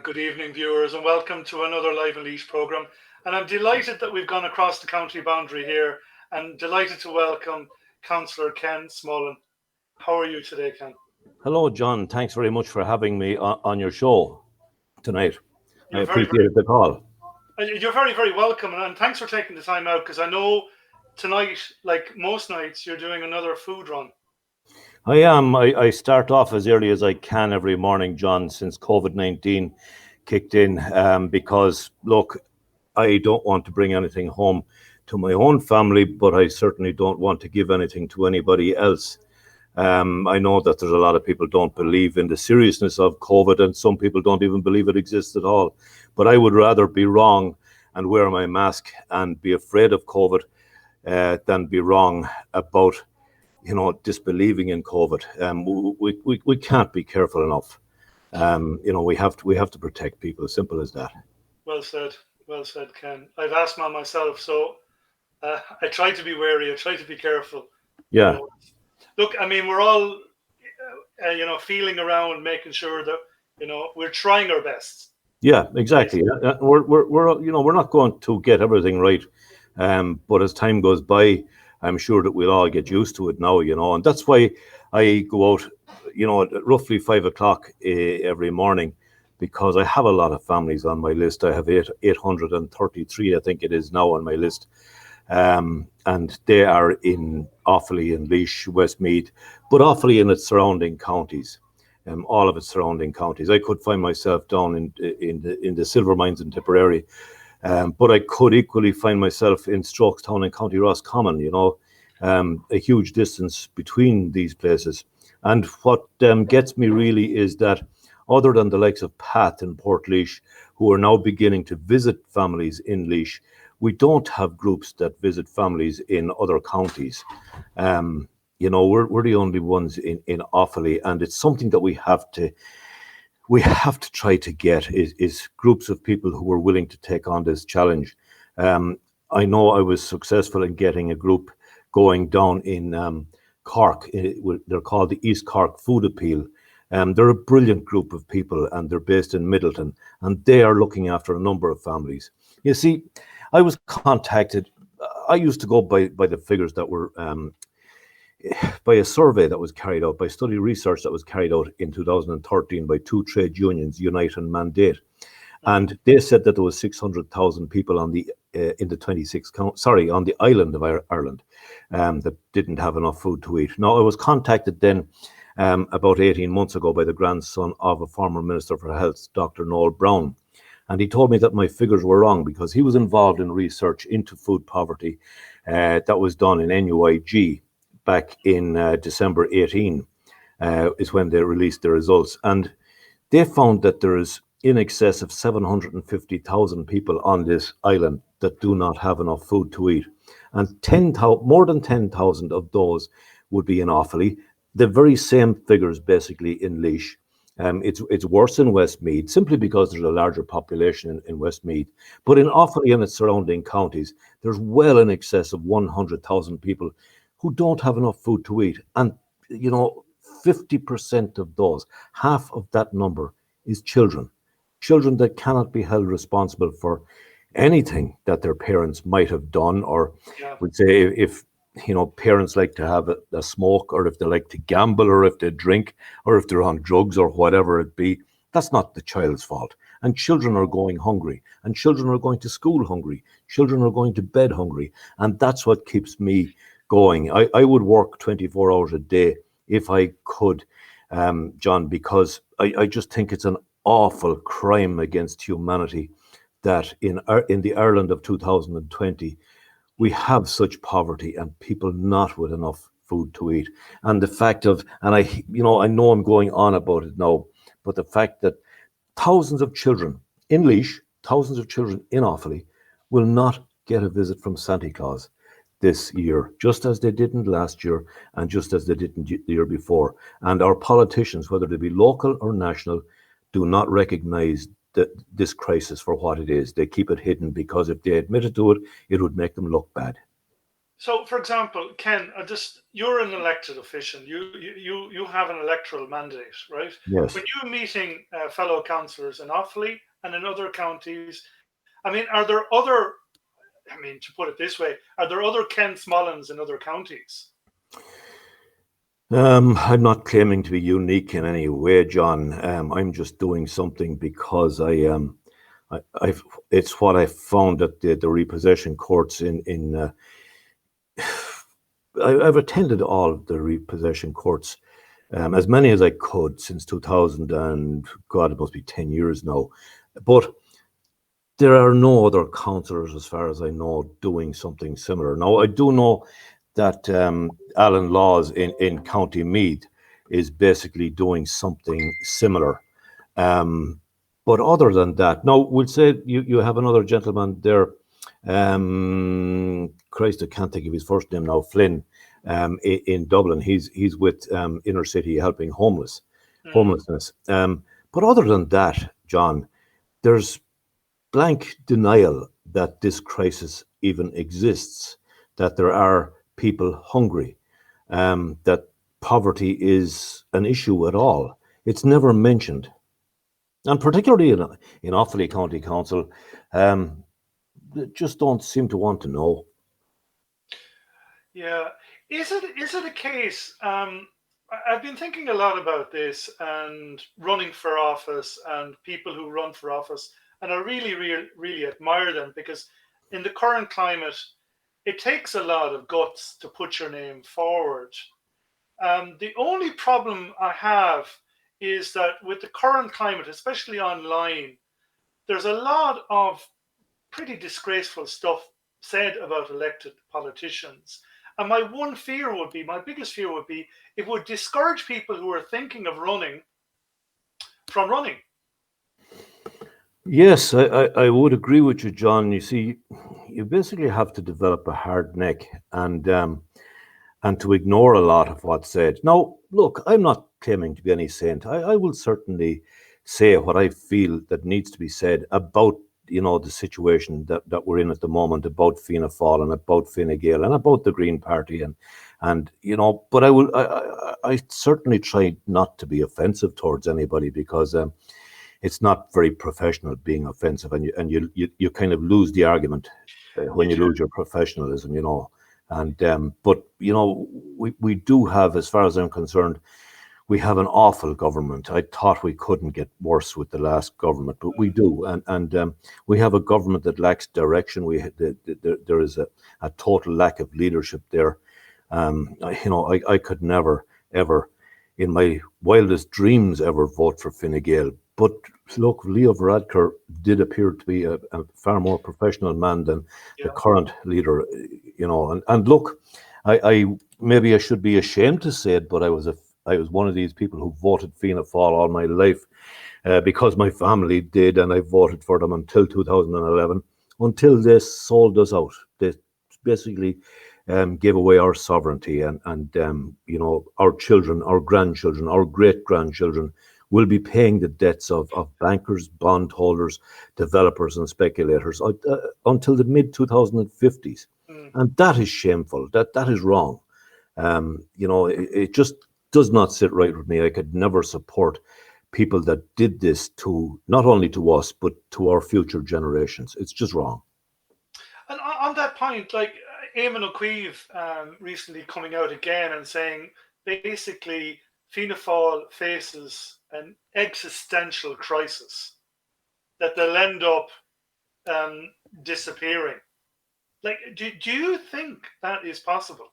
Good evening, viewers, and welcome to another Live and Leash programme. And I'm delighted that we've gone across the county boundary here, and delighted to welcome Councillor Ken Smollen. How are you today, Ken? Hello, John. Thanks very much for having me on your show tonight. I You're appreciate the call. You're very, very welcome, and thanks for taking the time out, because I know tonight, like most nights, you're doing another food run. I am. I start off as early as I can every morning, John, since COVID-19 kicked in, because, look, I don't want to bring anything home to my own family, but I certainly don't want to give anything to anybody else. I know that there's a lot of people don't believe in the seriousness of COVID, and some people don't even believe it exists at all. But I would rather be wrong and wear my mask and be afraid of COVID than be wrong about, disbelieving in COVID. We can't be careful enough. We have to protect people. Simple as that. Well said, Ken. I've asthma myself, so I try to be wary. I try to be careful. Yeah. Look, I mean, we're all, feeling around, making sure that, we're trying our best. Yeah, exactly. We're not going to get everything right, but as time goes by, I'm sure that we'll all get used to it now, and that's why I go out, at roughly 5 o'clock every morning, because I have a lot of families on my list. I have 833, I think it is now, on my list. And they are in Offaly and Laois, Westmeath, but Offaly and its surrounding counties, all of its surrounding counties. I could find myself down in the silver mines in Tipperary, but I could equally find myself in Strokestown and County Roscommon, a huge distance between these places. And what gets me really is that, other than the likes of Pat and Portlaoise, who are now beginning to visit families in Laois, we don't have groups that visit families in other counties. We're the only ones in Offaly, and it's something that we have to try to get is groups of people who are willing to take on this challenge. I know I was successful in getting a group going down in Cork. They're called the East Cork Food Appeal. They're a brilliant group of people, and they're based in Middleton, and they are looking after a number of families. You see, I was contacted. I used to go by the figures that were by a survey that was carried out, by study research that was carried out in 2013 by two trade unions, Unite and Mandate, and they said that there was 600,000 people on the in the 26 on the island of Ireland that didn't have enough food to eat. Now, I was contacted then about 18 months ago by the grandson of a former Minister for Health, Dr. Noel Brown. And he told me that my figures were wrong, because he was involved in research into food poverty that was done in NUIG back in December 18, is when they released the results. And they found that there is in excess of 750,000 people on this island that do not have enough food to eat. And more than 10,000 of those would be in Offaly. The very same figures basically in Laois. It's worse in Westmeath, simply because there's a larger population in Westmeath. But in Offaly and its surrounding counties, there's well in excess of 100,000 people who don't have enough food to eat. And, 50% of those, half of that number, is children. Children that cannot be held responsible for anything that their parents might have done, or would say if parents like to have a smoke, or if they like to gamble, or if they drink, or if they're on drugs, or whatever it be, that's not the child's fault. And children are going hungry, and children are going to school hungry, children are going to bed hungry, and that's what keeps me going. I would work 24 hours a day if I could, John, because I just think it's an awful crime against humanity that in the Ireland of 2020, we have such poverty and people not with enough food to eat. And the fact of, and I know I'm going on about it now, but the fact that thousands of children in Laois, thousands of children in Offaly will not get a visit from Santa Claus this year, just as they didn't last year, and just as they didn't the year before. And our politicians, whether they be local or national, do not recognize this crisis for what it is. They keep it hidden, because if they admitted to it, it would make them look bad. So, for example, Ken, you're an elected official. You have an electoral mandate, right? Yes. When you're meeting fellow councillors in Offaly and in other counties, I mean, are there other? I mean, to put it this way, are there other Ken Smollens in other counties? I'm not claiming to be unique in any way, John. I'm just doing something because I've it's what I found at the repossession courts I've attended all of the repossession courts, as many as I could since 2000, and God, it must be 10 years now. But there are no other councillors, as far as I know, doing something similar. Now, I do know that Alan Laws in County Meath is basically doing something similar. But other than that, now we'll say you have another gentleman there. Christ, I can't think of his first name now. Flynn, in Dublin. He's with Inner City Helping Homelessness. But other than that, John, there's blank denial that this crisis even exists, that there are people hungry, that poverty is an issue at all. It's never mentioned. And particularly in Offaly County Council, they just don't seem to want to know. Yeah, is it a case? I've been thinking a lot about this and running for office and people who run for office, and I really admire them because in the current climate, it takes a lot of guts to put your name forward. The only problem I have is that with the current climate, especially online, there's a lot of pretty disgraceful stuff said about elected politicians. And my biggest fear would be, it would discourage people who are thinking of running from running. Yes, I would agree with you, John. You see, you basically have to develop a hard neck and to ignore a lot of what's said. Now, look, I'm not claiming to be any saint. I will certainly say what I feel that needs to be said about the situation that we're in at the moment, about Fianna Fáil and about Fine Gael and about the Green Party and but I certainly try not to be offensive towards anybody because it's not very professional being offensive, and you kind of lose the argument when you lose your professionalism. And but we do have, as far as I'm concerned, we have an awful government. I thought we couldn't get worse with the last government, but we do, and we have a government that lacks direction. There is a total lack of leadership there. I could never ever, in my wildest dreams, ever vote for Fine Gael. But look, Leo Varadkar did appear to be a far more professional man than the current leader, and look, I maybe I should be ashamed to say it, but I was one of these people who voted Fianna Fáil all my life because my family did, and I voted for them until 2011, until they sold us out. They basically gave away our sovereignty, and our children, our grandchildren, our great grandchildren will be paying the debts of bankers, bondholders, developers, and speculators until the mid 2050s, and that is shameful. That is wrong. It just does not sit right with me. I could never support people that did this to not only to us but to our future generations. It's just wrong. And on that point, like Eamon O'Keefe recently coming out again and saying basically Fianna Fáil faces an existential crisis that they'll end up disappearing. Like, do you think that is possible?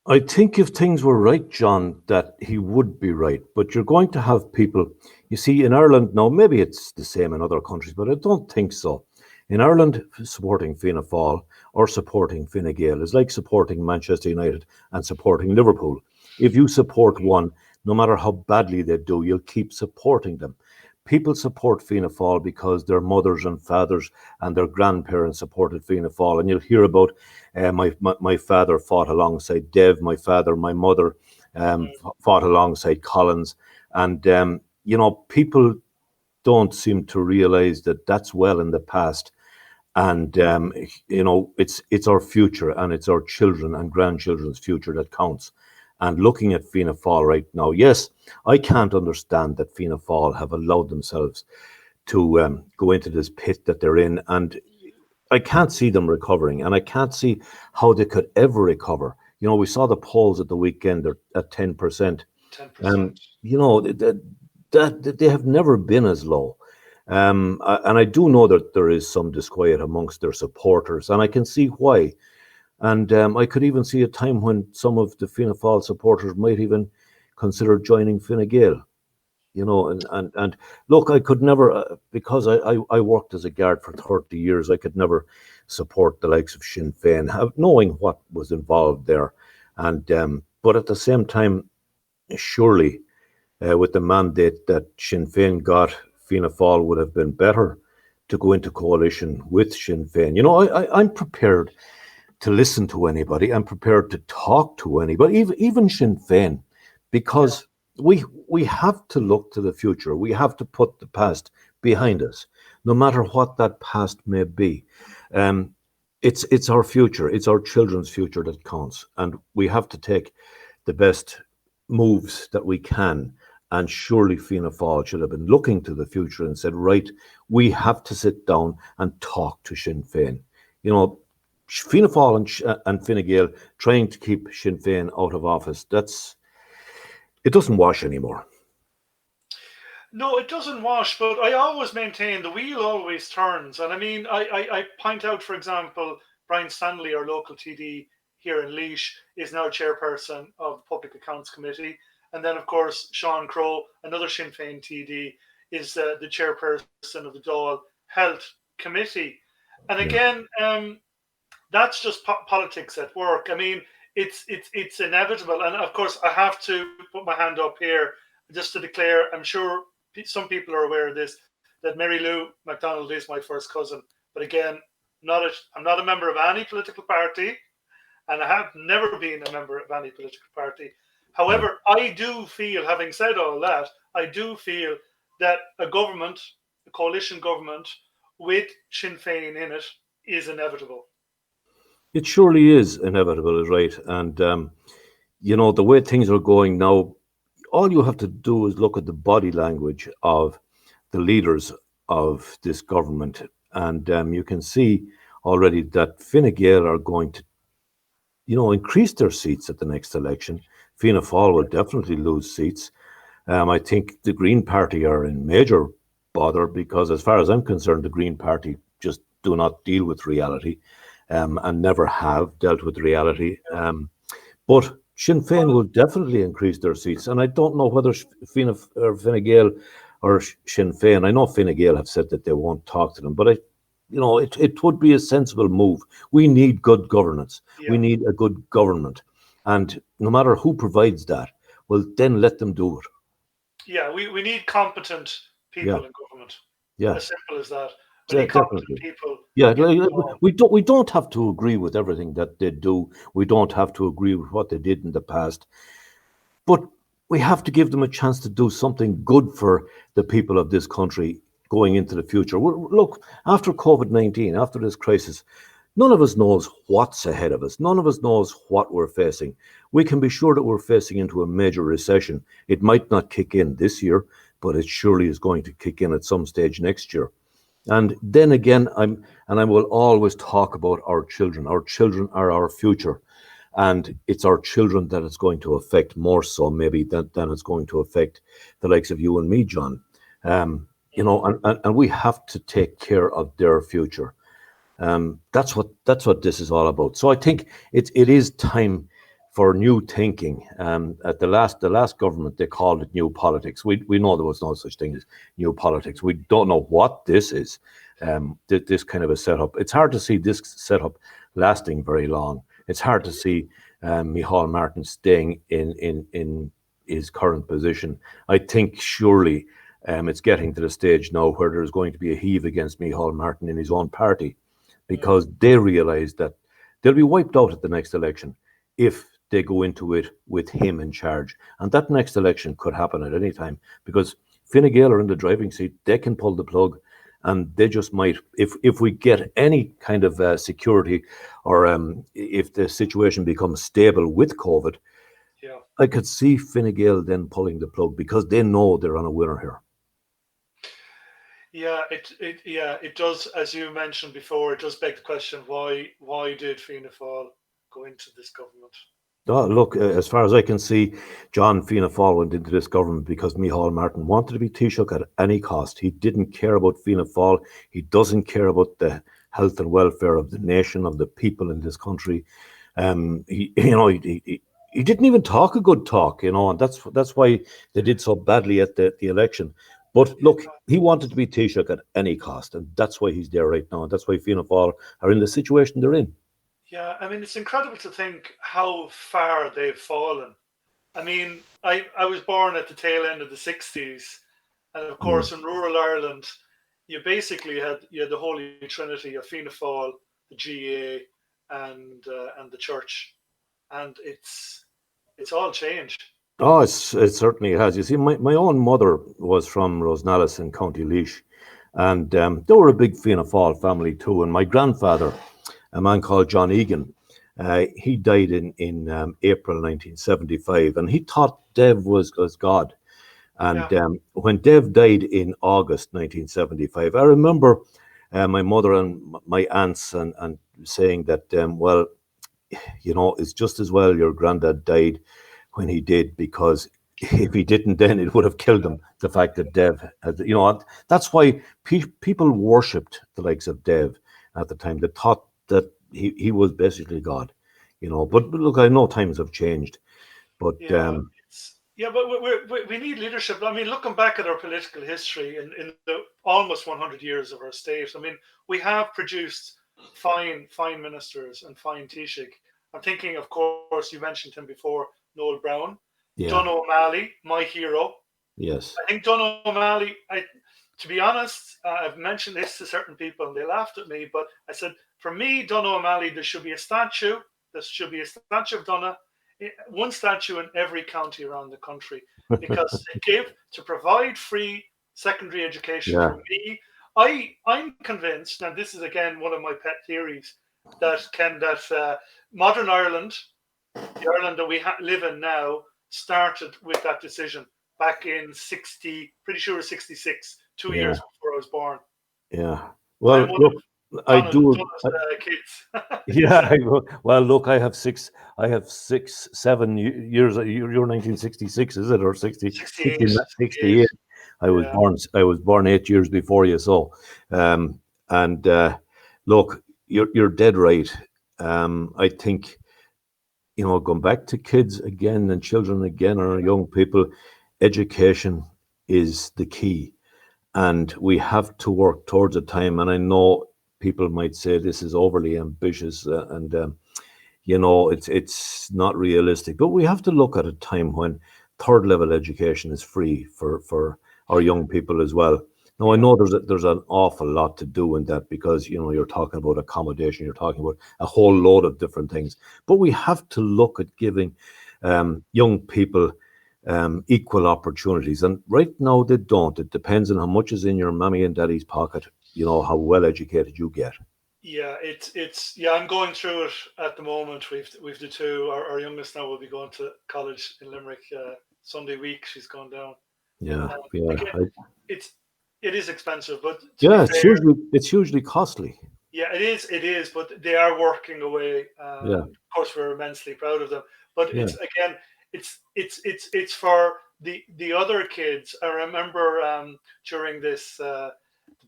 I think if things were right, John, that he would be right. But you're going to have people, you see, in Ireland now, maybe it's the same in other countries, but I don't think so. In Ireland, supporting Fianna Fáil or supporting Fine Gael is like supporting Manchester United and supporting Liverpool. If you support one, no matter how badly they do, you'll keep supporting them. People support Fianna Fáil because their mothers and fathers and their grandparents supported Fianna Fáil. And you'll hear about my father fought alongside Dev, my mother fought alongside Collins. And, people don't seem to realize that that's well in the past. And it's our future, and it's our children and grandchildren's future that counts. And looking at Fianna Fáil right now, yes, I can't understand that Fianna Fáil have allowed themselves to go into this pit that they're in, and I can't see them recovering, and I can't see how they could ever recover. We saw the polls at the weekend; they're at 10%. 10%. That they have never been as low. And I do know that there is some disquiet amongst their supporters, and I can see why. And I could even see a time when some of the Fianna Fáil supporters might even consider joining Fine Gael. And look, I could never, because I worked as a guard for 30 years, I could never support the likes of Sinn Féin, knowing what was involved there. And but at the same time, surely with the mandate that Sinn Féin got, Fianna Fáil would have been better to go into coalition with Sinn Féin. I'm prepared to listen to anybody. I'm prepared to talk to anybody, even Sinn Féin, because we have to look to the future. We have to put the past behind us, no matter what that past may be. It's our future. It's our children's future that counts, and we have to take the best moves that we can. And surely Fianna Fáil should have been looking to the future and said, right, we have to sit down and talk to Sinn Féin. Fianna Fáil and Fine Gael trying to keep Sinn Féin out of office, it doesn't wash anymore. No, it doesn't wash, but I always maintain the wheel always turns. And I mean, I point out, for example, Brian Stanley, our local TD here in Laois, is now chairperson of the Public Accounts Committee. And then, of course, Sean Crowe, another Sinn Féin TD, is the chairperson of the Dáil Health Committee. And again, that's just politics at work. I mean, it's inevitable. And of course, I have to put my hand up here just to declare, I'm sure some people are aware of this, that Mary Lou MacDonald is my first cousin. But again, I'm not a member of any political party, and I have never been a member of any political party. However, I do feel, having said all that, I do feel that a coalition government with Sinn Féin in it is inevitable. It surely is inevitable, is right. And, the way things are going now, all you have to do is look at the body language of the leaders of this government. And you can see already that Fine Gael are going to, increase their seats at the next election. Fianna Fáil will definitely lose seats. I think the Green Party are in major bother because, as far as I'm concerned, the Green Party just do not deal with reality and never have dealt with reality. But Sinn Féin will definitely increase their seats. And I don't know whether Fine Gael or Sinn Féin, I know Fine Gael have said that they won't talk to them, but it would be a sensible move. We need good governance. Yeah. We need a good government. And no matter who provides that, well, then let them do it. Yeah, we need competent people in government. Yeah. As simple as that. We need competent people. Yeah, we don't have to agree with everything that they do. We don't have to agree with what they did in the past. But we have to give them a chance to do something good for the people of this country going into the future. Look, after COVID-19, after this crisis, none of us knows what's ahead of us. None of us knows what we're facing. We can be sure that we're facing into a major recession. It might not kick in this year, but it surely is going to kick in at some stage next year. And then again, I will always talk about our children. Our children are our future. And it's our children that it's going to affect more so maybe than it's going to affect the likes of you and me, John. And we have to take care of their future. That's what this is all about. So I think it is time for new thinking. At the last government, they called it new politics. We know there was no such thing as new politics. We don't know what this is. This kind of a setup. It's hard to see this setup lasting very long. It's hard to see Micheál Martin staying in his current position. I think surely it's getting to the stage now where there's going to be a heave against Micheál Martin in his own party, because they realise that they'll be wiped out at the next election if they go into it with him in charge. And that next election could happen at any time, because Fine Gael are in the driving seat. They can pull the plug and they just might, if we get any kind of security, or if the situation becomes stable with COVID, Yeah. I could see Fine Gael then pulling the plug because they know they're on a winner here. Yeah, it does, as you mentioned before, it does beg the question, why did Fianna Fáil go into this government? Oh, look, as far as I can see, John Fianna Fáil went into this government because Micheál Martin wanted to be Taoiseach at any cost. He didn't care about Fianna Fáil. He doesn't care about the health and welfare of the nation, of the people in this country. He, he didn't even talk a good talk, and that's why they did so badly at the election. But look, he wanted to be Taoiseach at any cost, and that's why he's there right now, and that's why Fianna Fáil are in the situation they're in. Yeah, I mean, it's incredible to think how far they've fallen. I mean, I was born at the tail end of the 60s, and of Mm. course, in rural Ireland, you had the Holy Trinity of Fianna Fáil, the GA, and the church, and it's all changed. Oh, it certainly has. You see, my own mother was from Rosenallis in County Laois, and they were a big Fianna Fáil family too. And my grandfather, a man called John Egan, he died in April 1975, and he thought Dev was God. And Yeah, when Dev died in August 1975, I remember my mother and my aunts and saying that, well, it's just as well your granddad died when he did, because if he didn't, then it would have killed him. The fact that Dev had, that's why people worshipped the likes of Dev at the time. They thought that he was basically God, But look, I know times have changed, but yeah, but we need leadership. I mean, looking back at our political history in the almost 100 years of our state, I mean, we have produced fine ministers and fine Taoiseach. I'm thinking, of course, you mentioned him before, Noel Brown, yeah, Donogh O'Malley, my hero. yes, I think Donogh O'Malley, to be honest, I've mentioned this to certain people and they laughed at me, but I said, for me, Donogh O'Malley, there should be a statue. There should be a statue of Donogh, one statue in every county around the country, because to provide free secondary education yeah, for me. I'm convinced, and this is again one of my pet theories, that modern Ireland, the Ireland that we live in now, started with that decision back in 60, pretty sure it was 66, two yeah, years before I was born. yeah. I'm Well, one look, of I do. Donna's kids. Yeah, well, look, I have six. I have 7 years. You're 1966, is it, or 60, 68, 60, 68. 68? I was Yeah, born. I was born 8 years before you. So, and look, you're dead right. I think going back to kids again and children again, or young people, education is the key, and we have to work towards a time. And I know people might say this is overly ambitious, and it's not realistic, but we have to look at a time when third level education is free for our young people as well. Now I yeah, know there's an awful lot to do in that, because you're talking about accommodation, you're talking about a whole load of different things, but we have to look at giving young people equal opportunities. And right now they don't. It depends on how much is in your mommy and daddy's pocket, how well educated you get. yeah. It's yeah. I'm going through it at the moment. We've the two. Our youngest now will be going to college in Limerick Sunday week. She's gone down. Yeah, yeah, Again, it's it is expensive, but to be yeah. fair, It's hugely costly. yeah, it is. It is, but they are working away. Yeah, Of course, we're immensely proud of them. But yeah, it's again, it's for the other kids. I remember during this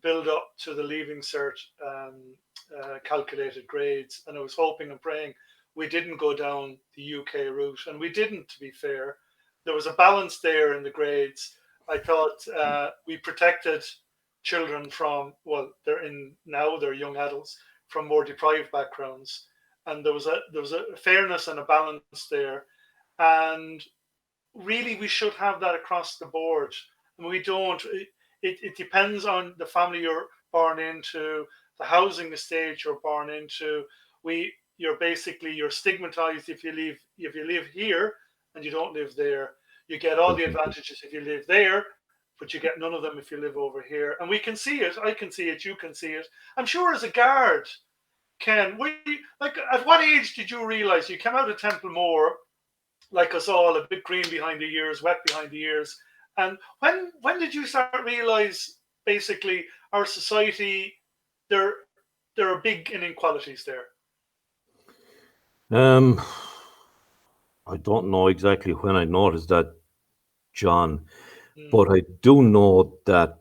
build up to the Leaving Cert calculated grades, and I was hoping and praying we didn't go down the UK route, and we didn't. To be fair, there was a balance there in the grades. I thought we protected children from, well, they're young adults from more deprived backgrounds, and there was a fairness and a balance there, and really we should have that across the board. And we don't. It depends on the family you're born into, the housing estate you're born into. You're stigmatized if you live here and you don't live there. You get all the definitely. advantages if you live there, but you get none of them if you live over here. And we can see it. I can see it. You can see it. I'm sure as a guard, Ken, like, at what age did you realize you came out of Templemore, like us all, a bit green behind the ears, wet behind the ears? And when did you start to realize basically our society, there there are big inequalities there? I don't know exactly when I noticed that, John, Mm, but I do know that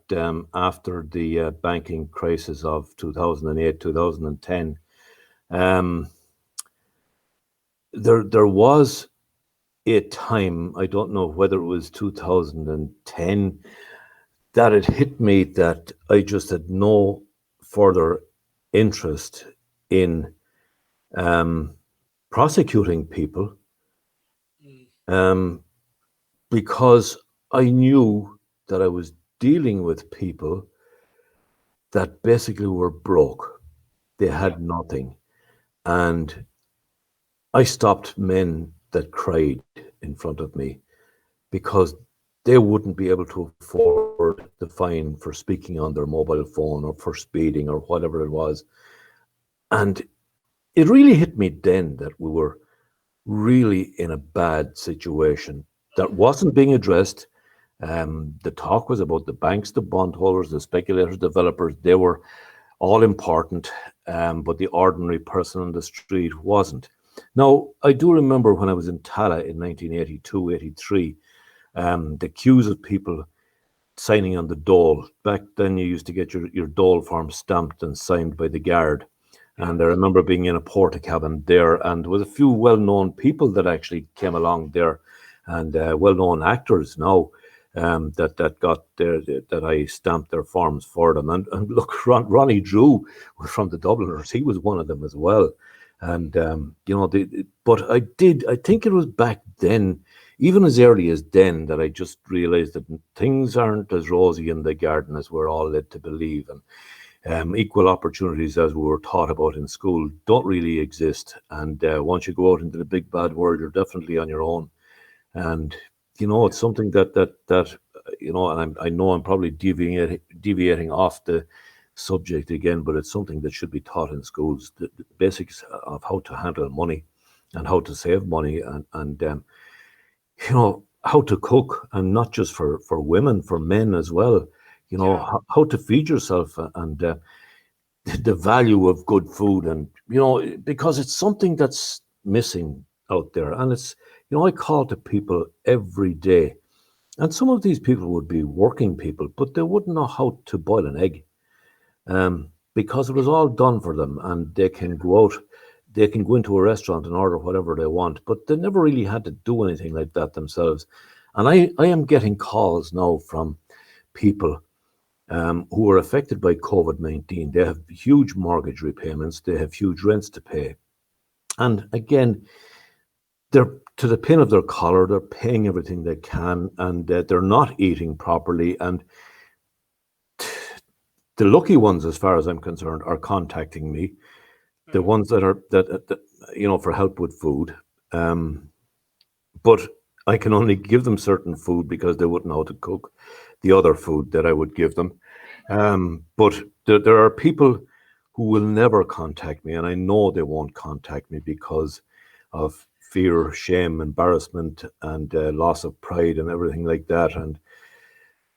after the banking crisis of 2008, 2010, um, there was a time, I don't know whether it was 2010, that it hit me that I just had no further interest in um, prosecuting people, mm, um, because I knew that I was dealing with people that basically were broke. They yeah, had nothing. And I stopped men that cried in front of me because they wouldn't be able to afford the fine for speaking on their mobile phone or for speeding or whatever it was. And it really hit me then that we were really in a bad situation that wasn't being addressed. The talk was about the banks, the bondholders, the speculators, developers. They were all important, but the ordinary person on the street wasn't. Now, I do remember when I was in Tala in 1982, 83, the queues of people signing on the dole. Back then, you used to get your dole form stamped and signed by the guard. yeah, And I remember being in a porta cabin there, and there was a few well-known people that actually came along there, and well-known actors now that got there, that I stamped their forms for them. And look, Ronnie Drew was from the Dubliners; he was one of them as well. And but I think it was back then, even as early as then, that I just realised that things aren't as rosy in the garden as we're all led to believe, and equal opportunities, as we were taught about in school, don't really exist. And once you go out into the big bad world, you're definitely on your own. And it's something that and I know I'm probably deviating off the subject again, but it's something that should be taught in schools: the basics of how to handle money and how to save money, and how to cook, and not just for women, for men as well. yeah, How to feed yourself, and the value of good food, and because it's something that's missing out there. And it's, I call to people every day, and some of these people would be working people, but they wouldn't know how to boil an egg, because it was all done for them, and they can go into a restaurant and order whatever they want, but they never really had to do anything like that themselves. And I am getting calls now from people who are affected by COVID-19. They have huge mortgage repayments, they have huge rents to pay. And again, they're to the pin of their collar, they're paying everything they can, and they're not eating properly. And the lucky ones, as far as I'm concerned, are contacting me. The mm, ones that for help with food. Um, but I can only give them certain food because they wouldn't know how to cook the other food that I would give them. But there are people who will never contact me, and I know they won't contact me because of fear, shame, embarrassment, and loss of pride, and everything like that. And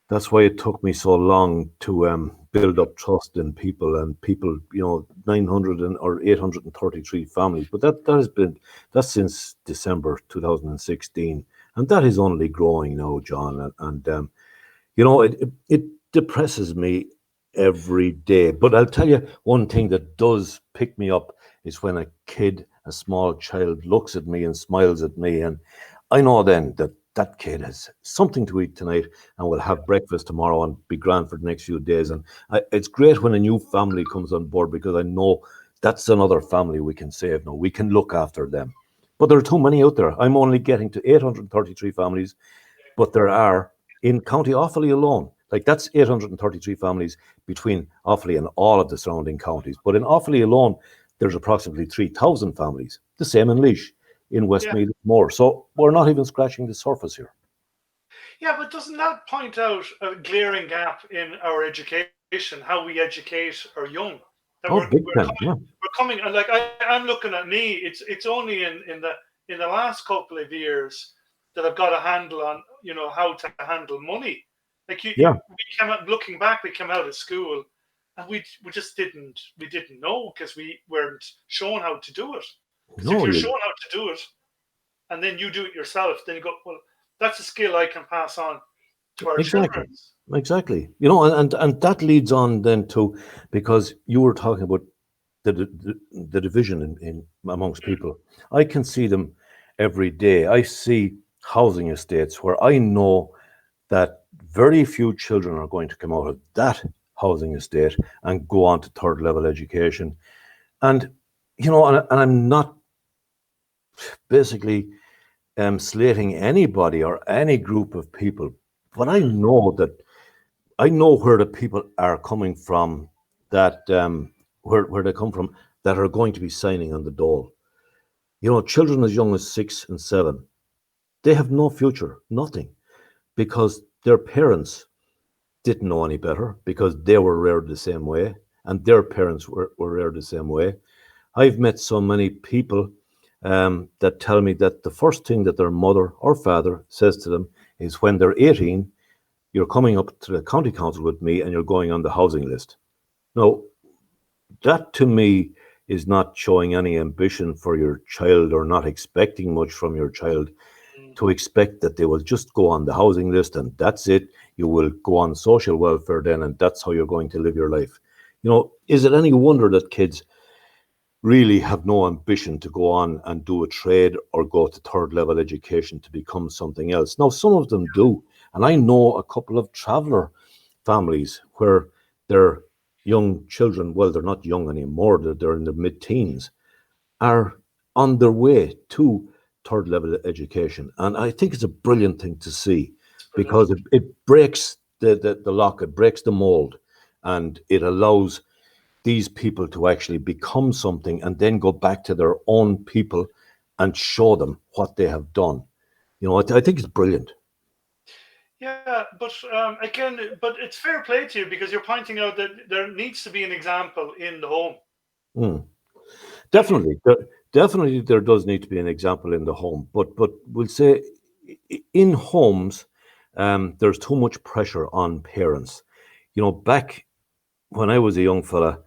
that's why it took me so long to build up trust in people, and people, 900 or 833 families. But that's since December 2016, and that is only growing now, John. It depresses me every day. But I'll tell you one thing that does pick me up is when a small child, looks at me and smiles at me, and I know then that that kid has something to eat tonight and will yeah, have breakfast tomorrow and be grand for the next few days. And it's great when a new family comes on board, because I know that's another family we can save now. We can look after them. But there are too many out there. I'm only getting to 833 families, but there are in County Offaly alone. Like, that's 833 families between Offaly and all of the surrounding counties. But in Offaly alone, there's approximately 3,000 families. The same in Laois, in yeah. Westmeath, more. So we're not even scratching the surface here. Yeah, but doesn't that point out a glaring gap in our education, how we educate our young? That Oh, big time. Yeah. we're coming, and like I'm looking at me. It's only in the last couple of years that I've got a handle on how to handle money. Like Yeah. we came out looking back. We came out of school, and we just didn't know because we weren't shown how to do it. Because if No, you're you shown how to do it, and then you do it yourself, then you go, well, that's a skill I can pass on to our children. exactly. Exactly. You know, and that leads on then to, because you were talking about the division in amongst people. I can see them every day. I see housing estates where I know that very few children are going to come out of that housing estate and go on to third level education. And and I'm not basically slating anybody or any group of people, but I know where the people are coming from, that where they come from, that are going to be signing on the dole. Children as young as 6 and 7, they have no future, nothing, because their parents didn't know any better, because they were reared the same way, and their parents were reared the same way. I've met so many people that tell me that the first thing that their mother or father says to them is, when they're 18, you're coming up to the county council with me and you're going on the housing list. Now, that to me is not showing any ambition for your child, or not expecting much from your child, Mm. to expect that they will just go on the housing list and that's it. You will go on social welfare then, and that's how you're going to live your life. Is it any wonder that kids really have no ambition to go on and do a trade or go to third level education to become something else? Now, some of them do. And I know a couple of traveller families where their young children, well, they're not young anymore, they're in their mid teens, are on their way to third level education. And I think it's a brilliant thing to see, It's brilliant. because it breaks the lock, it breaks the mold, and it allows these people to actually become something and then go back to their own people and show them what they have done. I think it's brilliant. Yeah, but again, but it's fair play to you because you're pointing out that there needs to be an example in the home. Mm. And Definitely, there does need to be an example in the home, but we'll say in homes, there's too much pressure on parents. Back when I was a young fella,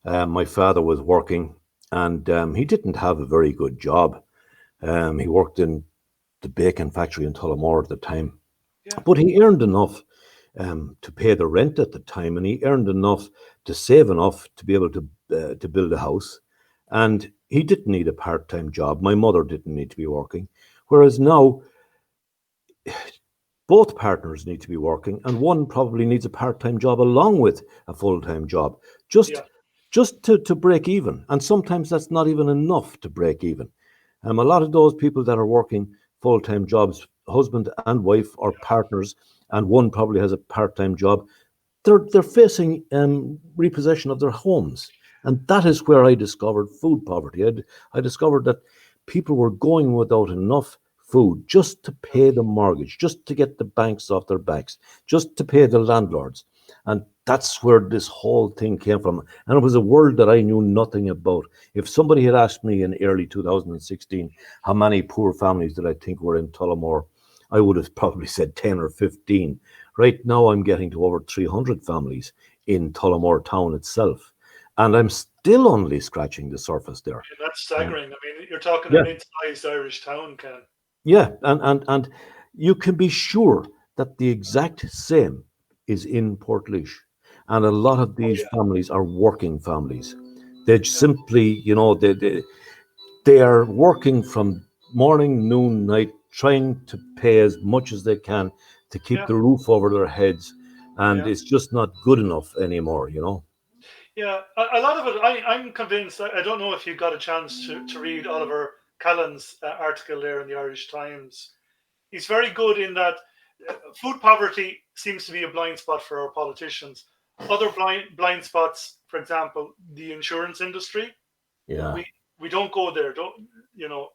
my father was working, and he didn't have a very good job. He worked in the bacon factory in Tullamore at the time, yeah, but he earned enough to pay the rent at the time, and he earned enough to save enough to be able to build a house. And he didn't need a part-time job. My mother didn't need to be working. Whereas now, both partners need to be working, and one probably needs a part-time job along with a full-time job, just yeah, to break even. And sometimes that's not even enough to break even. A lot of those people that are working full-time jobs, husband and wife or partners, and one probably has a part-time job, they're facing repossession of their homes. And that is where I discovered food poverty. I discovered that people were going without enough food just to pay the mortgage, just to get the banks off their backs, just to pay the landlords. And that's where this whole thing came from. And it was a world that I knew nothing about. If somebody had asked me in early 2016 how many poor families did I think were in Tullamore, I would have probably said 10 or 15. Right now, I'm getting to over 300 families in Tullamore town itself. And I'm still only scratching the surface there. that's Um, staggering. I mean, you're talking a yeah, mid-sized Irish town, Ken. yeah. And you can be sure that the exact same is in Portlaoise. And a lot of Oh these yeah, families are working families. They yeah, simply, they are working from morning, noon, night, trying to pay as much as they can to keep yeah, the roof over their heads. And yeah. it's just not good enough anymore. Yeah, a lot of it, I'm convinced. I don't know if you got a chance to read Oliver Callan's article there in the Irish Times. He's very good in that food poverty seems to be a blind spot for our politicians. Other blind spots, for example, the insurance industry. Yeah. We we don't go there. Don't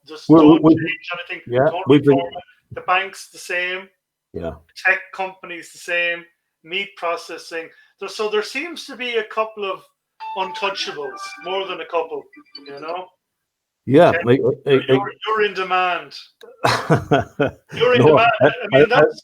just We, we, don't we, change anything. yeah, Don't we've reform been, it. The banks the same. Yeah. Tech companies the same, meat processing. So there seems to be a couple of untouchables, more than a couple, you know. Yeah. Ken, you're in demand. You're in No, demand. I mean, that's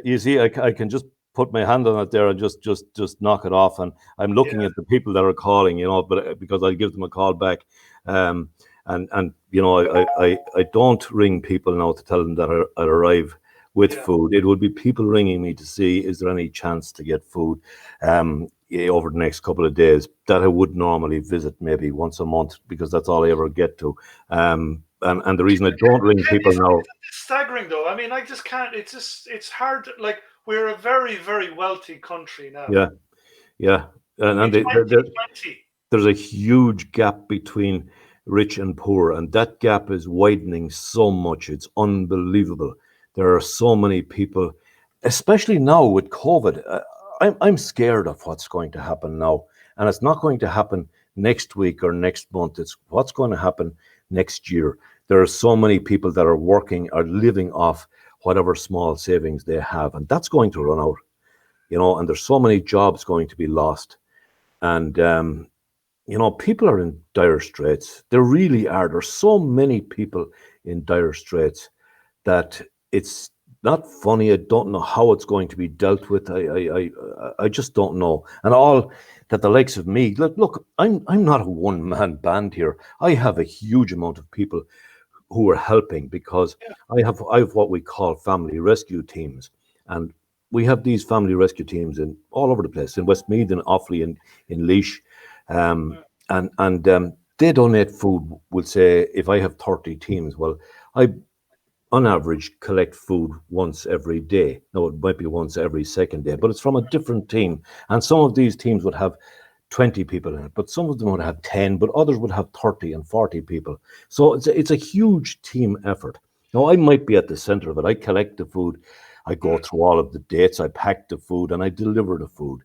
you see, I can just put my hand on it there and just knock it off. And I'm looking yeah, at the people that are calling, but because I'll give them a call back. Um, and I don't ring people now to tell them that I'll arrive with yeah. food. It would be people ringing me to see is there any chance to get food over the next couple of days that I would normally visit maybe once a month because that's all I ever get to. And the reason I don't ring people now. It's staggering, though. I mean, I just can't. It's hard. Like, we're a very, very wealthy country now. Yeah, yeah, and In they, 2020. there's a huge gap between rich and poor, and that gap is widening so much. It's unbelievable. There are so many people, especially now with COVID. I'm scared of what's going to happen now, and it's not going to happen next week or next month. It's what's going to happen next year. There are so many people that are working or living off whatever small savings they have, and that's going to run out. And there's so many jobs going to be lost. And, people are in dire straits. There really are. There's so many people in dire straits that it's not funny. I don't know how it's going to be dealt with. I just don't know. And all that the likes of me, look, I'm not a one-man band here. I have a huge amount of people who are helping because Yeah. I have what we call family rescue teams, and we have these family rescue teams in all over the place in Westmeath and Offaly and in Laois, um, and they donate food. Would say if I have 30 teams, well, I on average collect food once every day. No, it might be once every second day, but it's from a different team, and some of these teams would have 20 people in it, but some of them would have 10, but others would have 30 and 40 people. So it's a huge team effort. Now, I might be at the center of it. I collect the food, I go through all of the dates, I pack the food, and I deliver the food.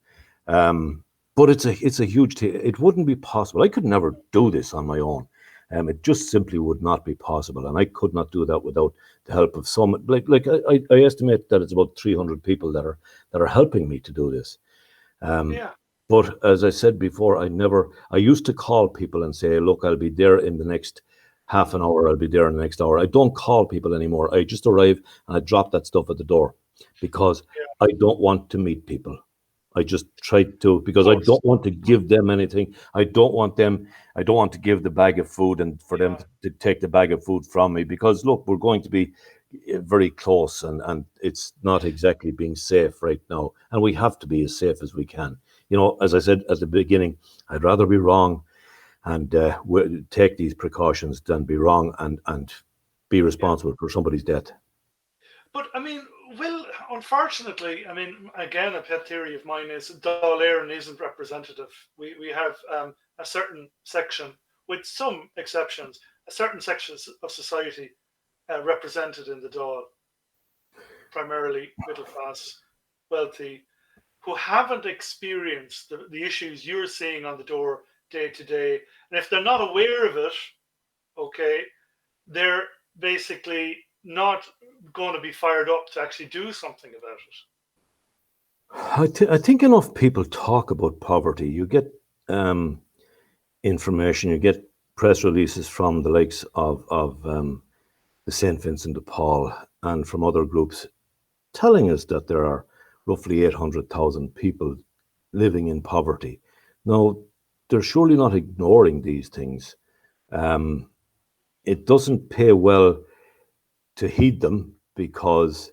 But it's a huge team. It wouldn't be possible. I could never do this on my own. It just simply would not be possible, and I could not do that without the help of some. I estimate that it's about 300 people that are helping me to do this. Um, Yeah. but as I said before, I used to call people and say, look, I'll be there in the next half an hour, I'll be there in the next hour. I don't call people anymore. I just arrive and I drop that stuff at the door because Yeah. I don't want to meet people. I just try to because Of I course. don't want to give them anything. I don't want to give the bag of food and for them Yeah. to take the bag of food from me because look, we're going to be very close and it's not exactly being safe right now. And we have to be as safe as we can. As I said at the beginning, I'd rather be wrong and take these precautions than be wrong and be Yeah. responsible for somebody's death. But I mean, Will, unfortunately, I mean, again, a pet theory of mine is Dáil Éireann isn't representative. We have a certain section, with some exceptions, a certain section of society represented in the Dáil, primarily middle class, wealthy, who haven't experienced the issues you're seeing on the door day to day. And if they're not aware of it, okay, they're basically not going to be fired up to actually do something about I think enough people talk about poverty. You get information, you get press releases from the likes of the St. Vincent de Paul and from other groups telling us that there are roughly 800,000 people living in poverty. Now, they're surely not ignoring these things. Um, it doesn't pay well to heed them because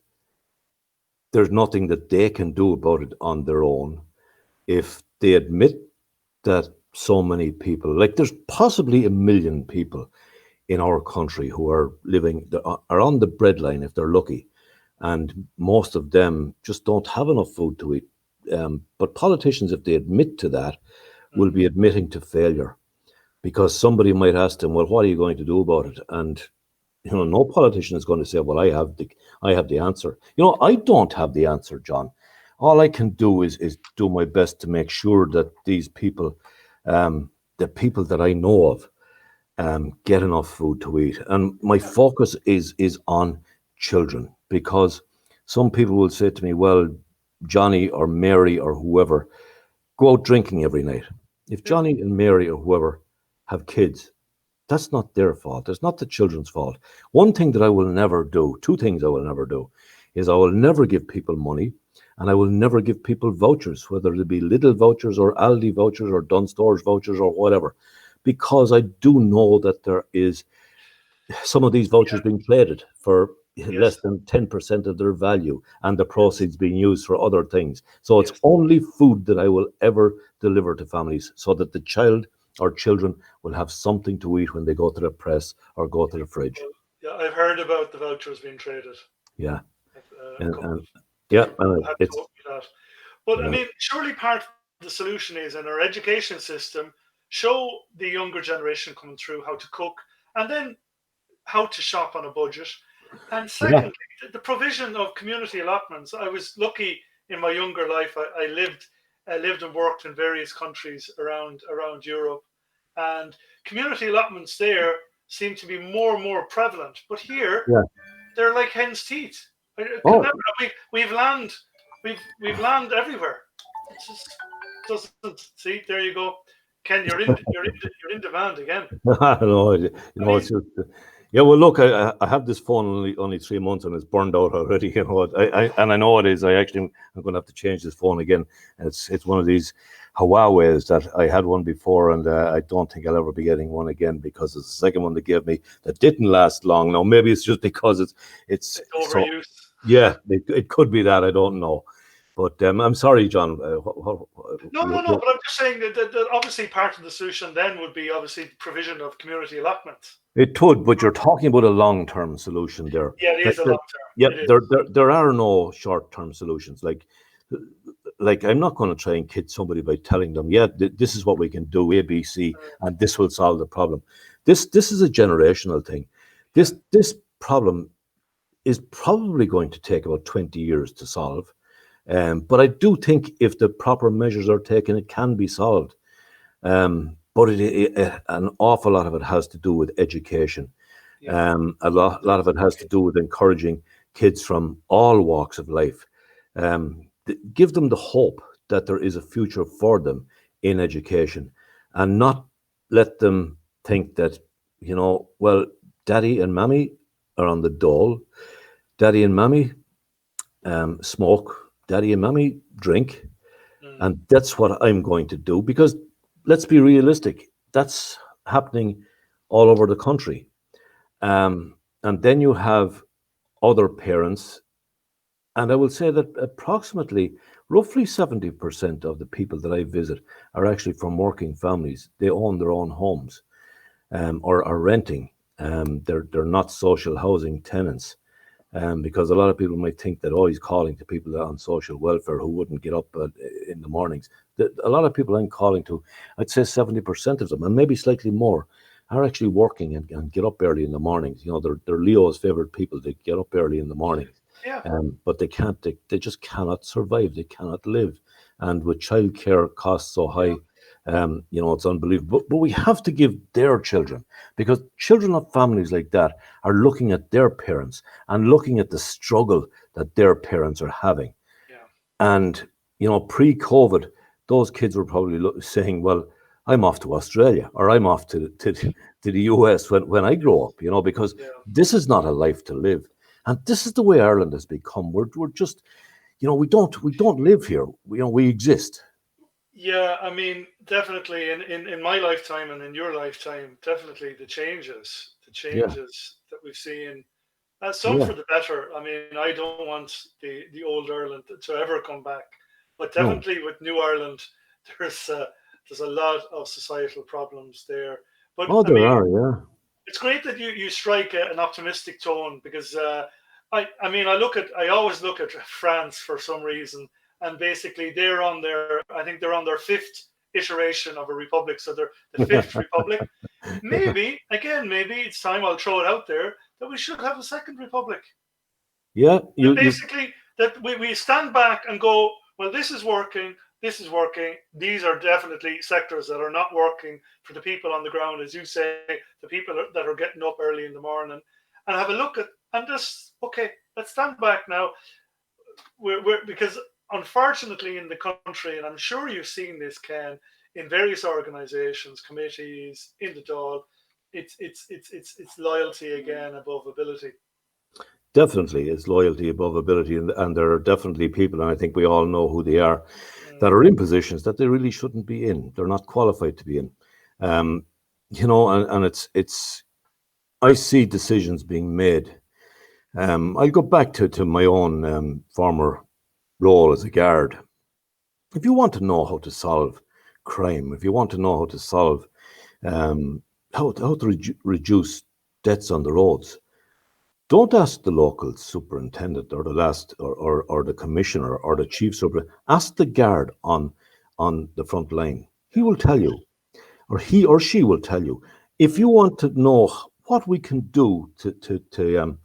there's nothing that they can do about it on their own. If they admit that so many people, like there's possibly 1 million people in our country who are living, are on the breadline if they're lucky, and most of them just don't have enough food to eat. But politicians, if they admit to that, will it. be admitting to failure because somebody might ask them, "Well, what are you going to do about it?" And no politician is going to say, "Well, I have the answer." I don't have the answer, John. All I can do is do my best to make sure that these people, the people that I know of, get enough food to eat. And my focus is on children because Some people will say to me, well, Johnny or Mary or whoever go out drinking every night. If Yeah. Johnny and Mary or whoever have kids, that's not their fault. It's not the children's fault. One thing that I will never do, two things I will never do, is I will never give people money and I will never give people vouchers, whether it be little vouchers or Aldi vouchers or Dunn Stores vouchers or whatever, because I do know that there is some of these vouchers being traded for less Yes. than 10% of their value and the Yes. proceeds being used for other things. So it's Yes. only food that I will ever deliver to families so that the child or children will have something to eat when they go to the press or go to the fridge. Well, yeah, I've heard about the vouchers being traded. Yeah. A And, couple and of yeah, different people and have it's, told me that. But I yeah, mean, surely part of the solution is in our education system, show the younger generation coming through how to cook and then how to shop on a budget. And yeah, secondly, the provision of community allotments. I was lucky in my younger life. I lived and worked in various countries around Europe, and community allotments there seem to be more and more prevalent. But here, yeah. they're like hen's teeth. I can Oh, never. We've land. We've land everywhere. It just doesn't. See, there you go, Ken. You're in demand again. I know, I it's mean, just, yeah. Well, look, I have this phone only 3 months and it's burned out already. And I know it is. I'm going to have to change this phone again. And it's one of these Huawei's that I had one before, and I don't think I'll ever be getting one again because it's the second one they gave me that didn't last long. Now maybe it's just because it's it's so. overuse. Yeah, it could be that, I don't know. But I'm sorry, John. No, no, no. But I'm just saying that obviously part of the solution then would be obviously provision of community allotments. It would, but you're talking about a long-term solution there. Yeah, it Like, is a long yeah, term. It there, is. there, there are no short-term solutions. Like I'm not going to try and kid somebody by telling them, yeah, this is what we can do, A, B, C, and this will solve the problem. This is a generational thing. Yeah, This problem is probably going to take about 20 years to solve. But I do think if the proper measures are taken, it can be solved. But an awful lot of it has to do with education. yeah, A lot of it has to do with encouraging kids from all walks of life. Give them the hope that there is a future for them in education, and not let them think that, well, daddy and mommy are on the dole, daddy and mommy smoke, daddy and mommy drink, mm, and that's what I'm going to do. Because let's be realistic, that's happening all over the country. And then you have other parents, and I will say that approximately, roughly 70% of the people that I visit are actually from working families. They own their own homes, or are renting. They're not social housing tenants. Because a lot of people might think that, oh, he's calling to people on social welfare who wouldn't get up in the mornings. A lot of people I'm calling to, I'd say 70% of them, and maybe slightly more, are actually working and get up early in the mornings. They're Leo's favorite people. They get up early in the mornings, yeah, but they can't. They just cannot survive. They cannot live, and with childcare costs so yeah, high, it's unbelievable. But we have to give their children, because children of families like that are looking at their parents and looking at the struggle that their parents are having. yeah, And, pre-COVID, those kids were probably saying, well, I'm off to Australia or I'm off to the US when I grow up, because yeah. this is not a life to live. And this is the way Ireland has become. We're just, we don't live here. We exist. Yeah, I mean, definitely in my lifetime and in your lifetime, definitely the Yeah, changes that we've seen, some yeah, for the better. I mean, I don't want the old Ireland to ever come back, but no. definitely with New Ireland, there's uh, there's a lot of societal problems there. But Oh, I there mean, are, yeah. it's great that you strike an optimistic tone because I mean I always look at France for some reason, and basically they're on their I think they're on their fifth iteration of a republic, so they're the fifth republic. Maybe again, maybe it's time, I'll throw it out there, that we should have a second republic. Yeah, And you basically that we stand back and go, well, this is working, this is working. These are definitely sectors that are not working for the people on the ground, as you say, the people that are getting up early in the morning, and have a look at and just okay, let's stand back now. because unfortunately in the country, and I'm sure you've seen this, Ken, in various organisations, committees, in the Dáil, it's loyalty again above ability. Definitely, it's loyalty above ability, and there are definitely people, and I think we all know who they are, that are in positions that they really shouldn't be in. They're not qualified to be in. And it's. I see decisions being made. I'll go back to my own former role as a guard. If you want to know how to solve crime, if you want to know how to solve how to reduce deaths on the roads, don't ask the local superintendent or or the commissioner or the chief superintendent. Ask the guard on the front line. He will tell you, or he or she will tell you. If you want to know what we can do to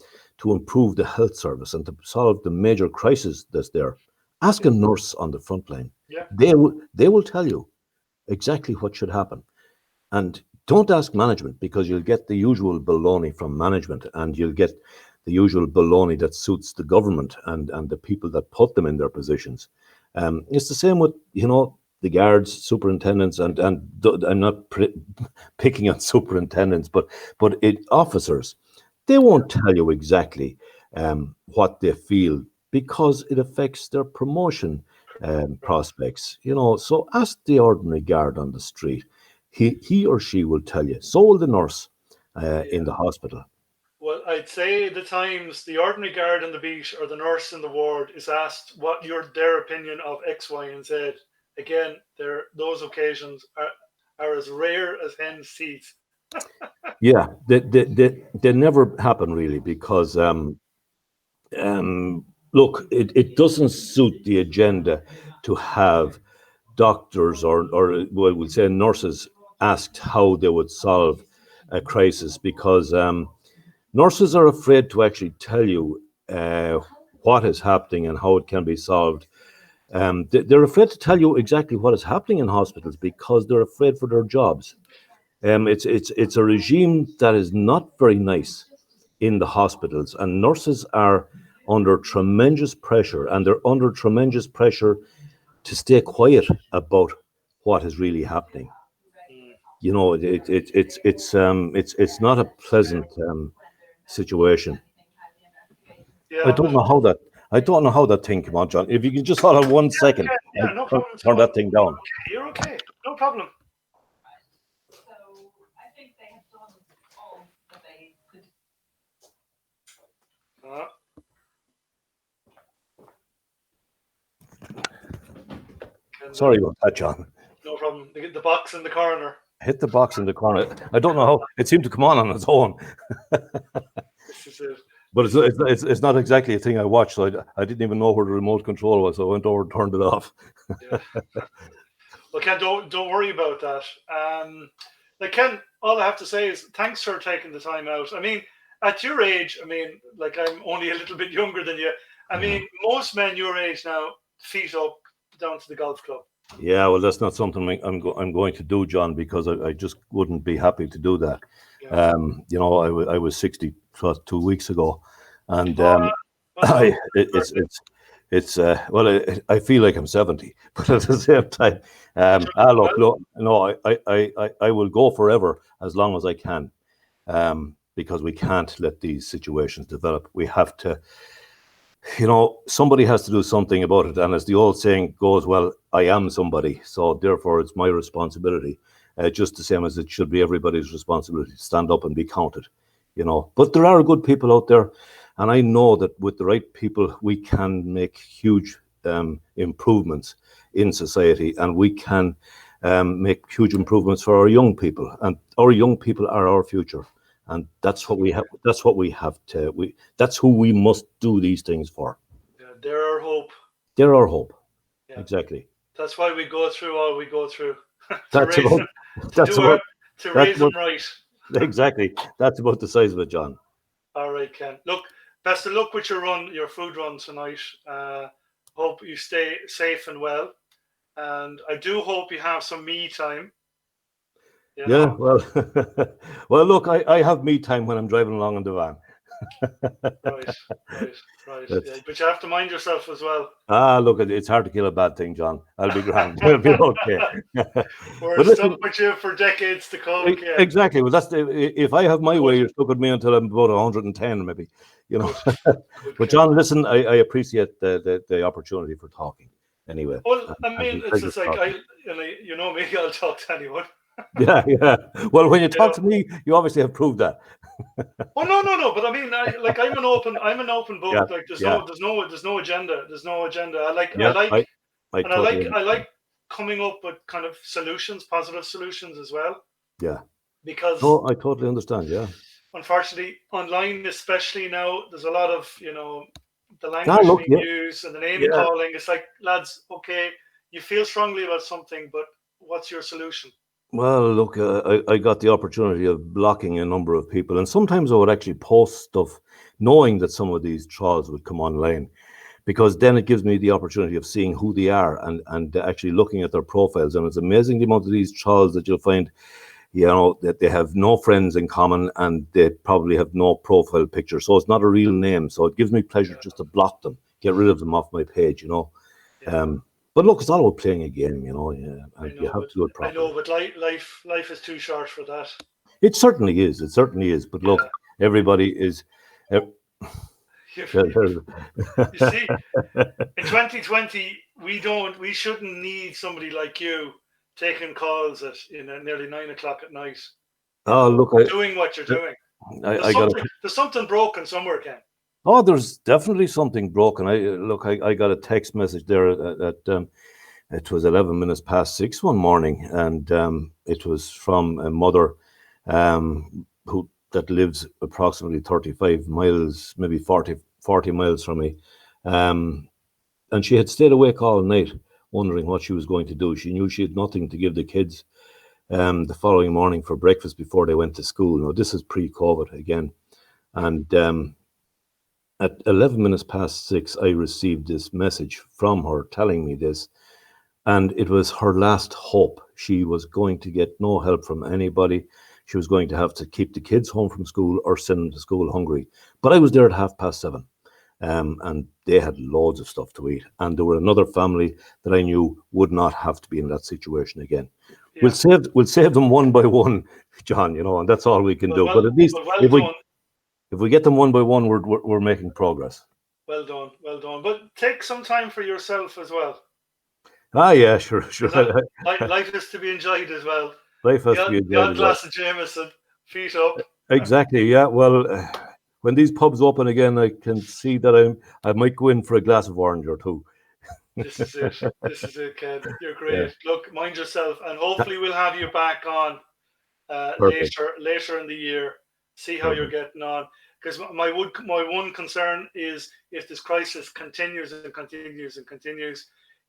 improve the health service and to solve the major crisis that's there, ask a nurse on the front line. Yeah. They will tell you exactly what should happen. And don't ask management, because you'll get the usual baloney from management, and you'll get the usual baloney that suits the government and the people that put them in their positions. It's the same with, the guards, superintendents, and I'm not picking on superintendents, but officers. They won't tell you exactly what they feel, because it affects their promotion prospects. So ask the ordinary guard on the street. He or she will tell you. So will the nurse in the hospital. Well, I'd say the times the ordinary guard on the beat or the nurse in the ward is asked what their opinion of X, Y, and Z. Again, those occasions are as rare as hen's teeth. Yeah, they never happen really, because look, it doesn't suit the agenda to have doctors or well, we'll say nurses asked how they would solve a crisis, because nurses are afraid to actually tell you what is happening and how it can be solved. They're afraid to tell you exactly what is happening in hospitals, because they're afraid for their jobs. It's a regime that is not very nice in the hospitals, and nurses are under tremendous pressure, and they're under tremendous pressure to stay quiet about what is really happening. It's not a pleasant situation. Yeah, I don't know how that thing came on, John. If you can just hold on 1 second, yeah, no problem at turn all. that thing down. You're okay, no problem. Uh, Sorry about that, John. No problem. The box in the corner. Hit the box in the corner. I don't know how it seemed to come on its own. This is it. But it's not exactly a thing I watched, so I didn't even know where the remote control was, so I went over and turned it off. Yeah. Well, Ken, don't worry about that. Ken, all I have to say is thanks for taking the time out. I mean, at your age, I'm only a little bit younger than you. Most men your age now, feet up, down to the golf club. Yeah, well, that's not something I'm going to do, John, because I just wouldn't be happy to do that. Yeah. I was 60 plus 2 weeks ago, and I feel like I'm 70, but at the same time, I will go forever as long as I can, because we can't let these situations develop. We have to. Somebody has to do something about it. And as the old saying goes, well, I am somebody, so therefore it's my responsibility, just the same as it should be everybody's responsibility to stand up and be counted, But there are good people out there, and I know that with the right people, we can make huge improvements in society, and we can make huge improvements for our young people. And our young people are our future. And that's what we have. That's what we have to. That's who we must do these things for. Yeah, they're our hope. They're our hope. Yeah. Exactly. That's why we go through all we go through. To raise them right. Exactly. That's about the size of it, John. All right, Ken. Look, best of luck with your food run tonight. Hope you stay safe and well, and I do hope you have some me time. Well, look, I have me time when I'm driving along in the van. Right. Yeah, but you have to mind yourself as well. Look, it's hard to kill a bad thing, John. I'll be grand. I'll be okay. We're But listen, stuck with you for decades to come, Ken. exactly. Well, if I have my way, you're stuck with me until I'm about 110, maybe. Good. Good, But Ken. John, listen, I appreciate the opportunity for talking. Anyway. Well, I And mean, it's a it's pleasure just like talking. you know me, I'll talk to anyone. Yeah. Well, when you You talk know. to me, you obviously have proved that. Oh no. But I mean, I'm an open Yeah. book. Like there's Yeah. no agenda. There's no agenda. I like, Yeah. I totally I understand. like coming up with kind of solutions, positive solutions as well. Yeah. Because No, I totally understand. Yeah. unfortunately, online, especially now, there's a lot of the language Look. being Yeah. used and the name Yeah. calling. It's like, lads, okay, you feel strongly about something, but what's your solution? Well, look, I got the opportunity of blocking a number of people, and sometimes I would actually post stuff knowing that some of these trolls would come online, because then it gives me the opportunity of seeing who they are and actually looking at their profiles. And it's amazing the amount of these trolls that you'll find, that they have no friends in common and they probably have no profile picture. So it's not a real name. So it gives me pleasure just to block them, get rid of them off my page. Yeah. But look, it's all about playing a game, yeah, and you have to do it I properly. know, but life is too short for that. It certainly is. It certainly is. But look, Yeah. everybody is. You see, in 2020, we shouldn't need somebody like you taking calls at nearly 9 o'clock at night. Look, Doing what you're doing. I got a. There's something broken somewhere, Ken. Oh, there's definitely something broken. I got a text message there at it was 11 minutes past 6 one morning, and it was from a mother who that lives approximately 35 miles, maybe 40 miles from me. And she had stayed awake all night wondering what she was going to do. She knew she had nothing to give the kids the following morning for breakfast before they went to school. Now, this is pre-COVID again. And at 11 minutes past 6, I received this message from her telling me this. And it was her last hope. She was going to get no help from anybody. She was going to have to keep the kids home from school or send them to school hungry. But I was there at 7:30. And they had loads of stuff to eat. And there were another family that I knew would not have to be in that situation again. Yeah. We'll save them one by one, John. And that's all we can do. But at least if we get them one by one, we're making progress. Well done. But take some time for yourself as well. Yeah, sure. Life is to be enjoyed as well. Life has to be enjoyed. The odd glass of Jameson, feet up. Exactly. Yeah. Well, when these pubs open again, I can see that I might go in for a glass of orange or two. This is it, Ken. You're great. Yeah. Look, mind yourself, and hopefully we'll have you back on later in the year. See how you're getting on. Because my one concern is if this crisis continues,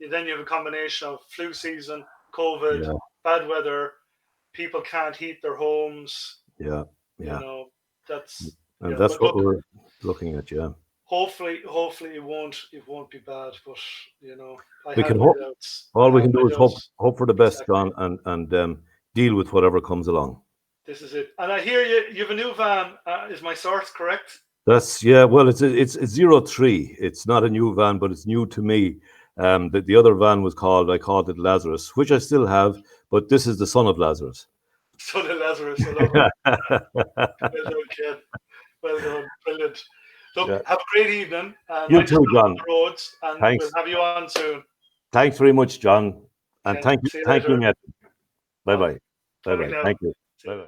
then you have a combination of flu season, COVID, bad weather, people can't heat their homes. Yeah. That's what we're looking at. Yeah. Hopefully it won't be bad, but we can hope. All we can do is hope for the best, John, and deal with whatever comes along. This is it. And I hear you have a new van. Is my source correct? Well, it's 03. It's not a new van, but it's new to me. The other van I called it Lazarus, which I still have, but this is the son of Lazarus. Son of Lazarus. I love it. Well done, Ken. Well done. Brilliant. Look, have a great evening. You too, John. On the roads, and thanks. We'll have you on soon. Thanks very much, John. And Ken, thank you, Matt. Bye-bye. Bye. Thank you. Bye-bye.